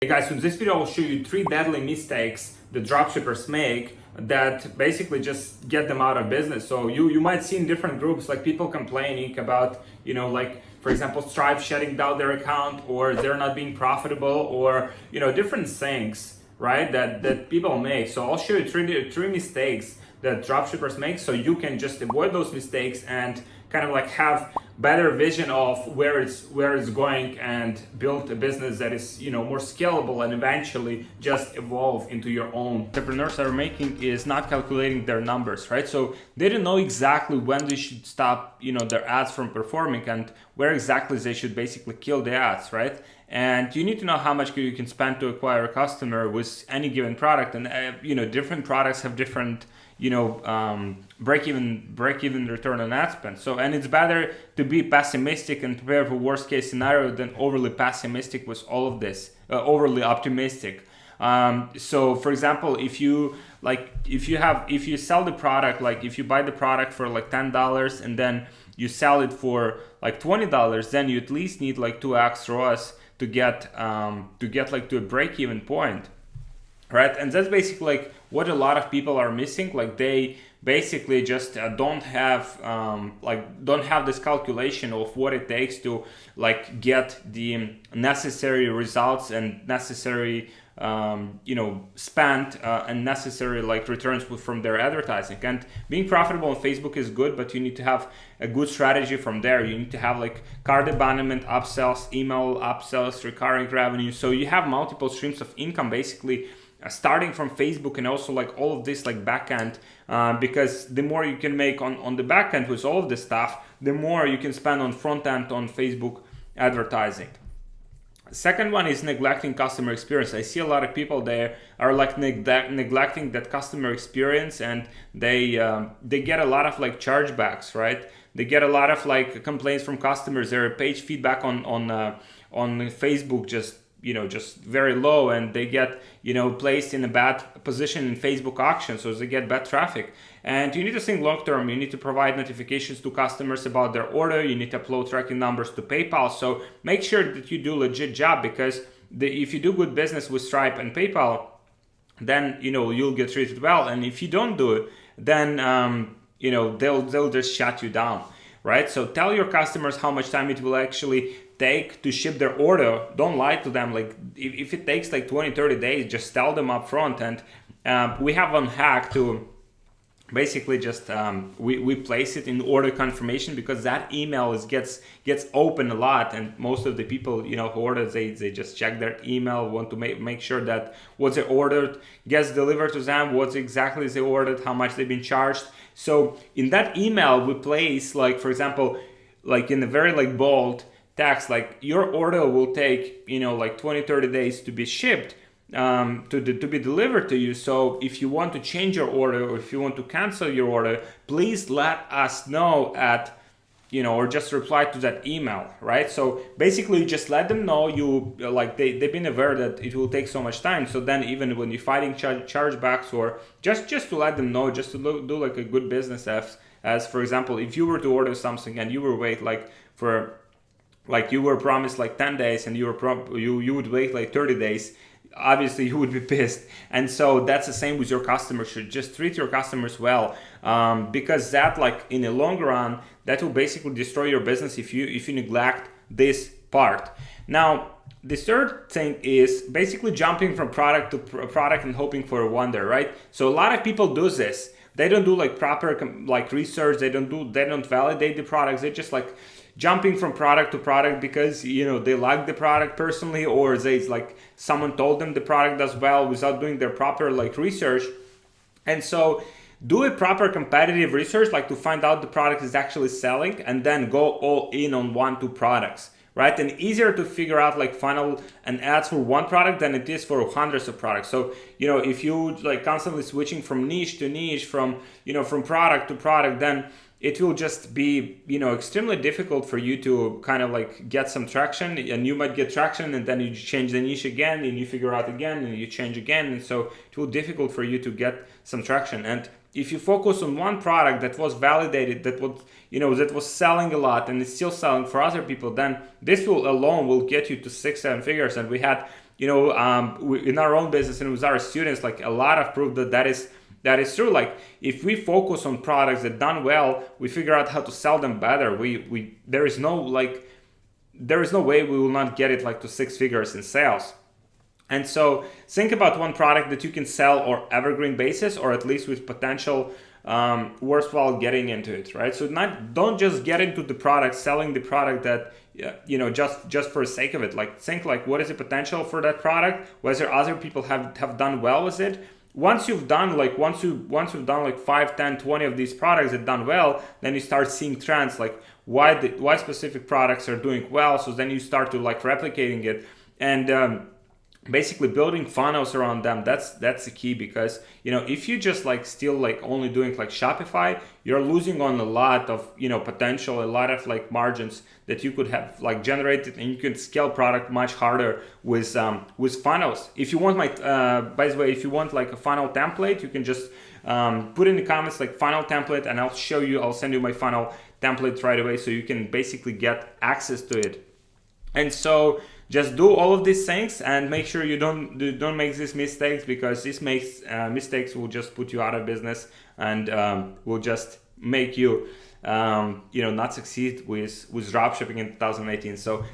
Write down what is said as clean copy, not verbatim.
Hey guys, so in this video I will show you 3 deadly mistakes that dropshippers make that basically just get them out of business. So you might see in different groups like people complaining about, like for example, Stripe shutting down their account, or they're not being profitable, or different things, right? That people make. So I'll show you three mistakes that dropshippers make, so you can just avoid those mistakes and kind of like have better vision of where it's going and build a business that is more scalable and eventually just evolve into your own. Entrepreneurs are making is not calculating their numbers, right? So they don't know exactly when they should stop their ads from performing and where exactly they should basically kill the ads, right? And you need to know how much you can spend to acquire a customer with any given product, and different products have different break-even return on ad spend. So, and it's better to be pessimistic and prepare for worst case scenario than overly pessimistic with all of this, overly optimistic. So for example, if you sell the product, like if you buy the product for like $10 and then you sell it for like $20, then you at least need like 2x ROAS to get like to a break-even point. Right, and that's basically like what a lot of people are missing. Like they basically just don't have this calculation of what it takes to like get the necessary results and necessary spend and necessary like returns from their advertising. And being profitable on Facebook is good, but you need to have a good strategy from there. You need to have like cart abandonment, upsells, email upsells, recurring revenue. So you have multiple streams of income basically starting from Facebook, and also like all of this like backend, because the more you can make on the backend with all of this stuff, the more you can spend on front end on Facebook advertising. Second one is neglecting customer experience. I see a lot of people there are like neglecting that customer experience, and they get a lot of like chargebacks, right? They get a lot of like complaints from customers. Their page feedback on Facebook just very low, and they get placed in a bad position in Facebook auction, so they get bad traffic. And you need to think long term. You need to provide notifications to customers about their order. You need to upload tracking numbers to PayPal. So make sure that you do a legit job, because if you do good business with Stripe and PayPal, then you'll get treated well. And if you don't do it, then they'll just shut you down, right? So tell your customers how much time it will actually take to ship their order. Don't lie to them. Like if it takes like 20-30 days, just tell them up front. And we have one hack to basically just we place it in order confirmation, because that email gets open a lot, and most of the people who order, they just check their email, want to make sure that what they ordered gets delivered to them, what exactly they ordered, how much they've been charged. So in that email we place, like for example, like in a very like bold text, like your order will take 20-30 days to be shipped, to be delivered to you. So if you want to change your order, or if you want to cancel your order, please let us know at or just reply to that email, right? So basically you just let them know they've been aware that it will take so much time. So then even when you're fighting chargebacks, or just to let them know, just to do like a good business as for example, if you were to order something and you were wait you were promised like 10 days and you would wait like 30 days, obviously you would be pissed. And so that's the same with your customers. You should just treat your customers well, because that like in the long run, that will basically destroy your business if you neglect this part. Now, the third thing is basically jumping from product to product and hoping for a wonder, right? So a lot of people do this. They don't do like proper like research. They don't validate the products. They just like jumping from product to product because they like the product personally, or they like someone told them the product does well without doing their proper like research. And so do a proper competitive research, like to find out the product is actually selling, and then go all in on 1-2 products, right? And easier to figure out like funnel and ads for one product than it is for hundreds of products. So if you like constantly switching from niche to niche, from from product to product, then it will just be extremely difficult for you to kind of like get some traction. And you might get traction, and then you change the niche again, and you figure out again, and you change again, and so it will be difficult for you to get some traction. And if you focus on one product that was validated, that was selling a lot and it's still selling for other people, then this alone will get you to 6-7 figures. And we had in our own business and with our students, like a lot of proof that is true. Like if we focus on products that done well, we figure out how to sell them better. There is no way we will not get it like to 6 figures in sales. And so think about one product that you can sell or evergreen basis, or at least with potential worthwhile getting into it, right? So don't just get into the product, selling the product that just for the sake of it. Like think like, what is the potential for that product? Whether other people have done well with it. Once you've done like 5, 10, 20 of these products that done well, then you start seeing trends like why specific products are doing well. So then you start to like replicating it and basically building funnels around them. That's the key, because if you just like still like only doing like Shopify, you're losing on a lot of potential, a lot of like margins that you could have like generated, and you can scale product much harder with funnels. If you want by the way, if you want like a funnel template, you can just put in the comments like funnel template, and I'll send you my funnel template right away, so you can basically get access to it. And so just do all of these things and make sure you don't make these mistakes, because these mistakes will just put you out of business and will just make you not succeed with dropshipping in 2018. So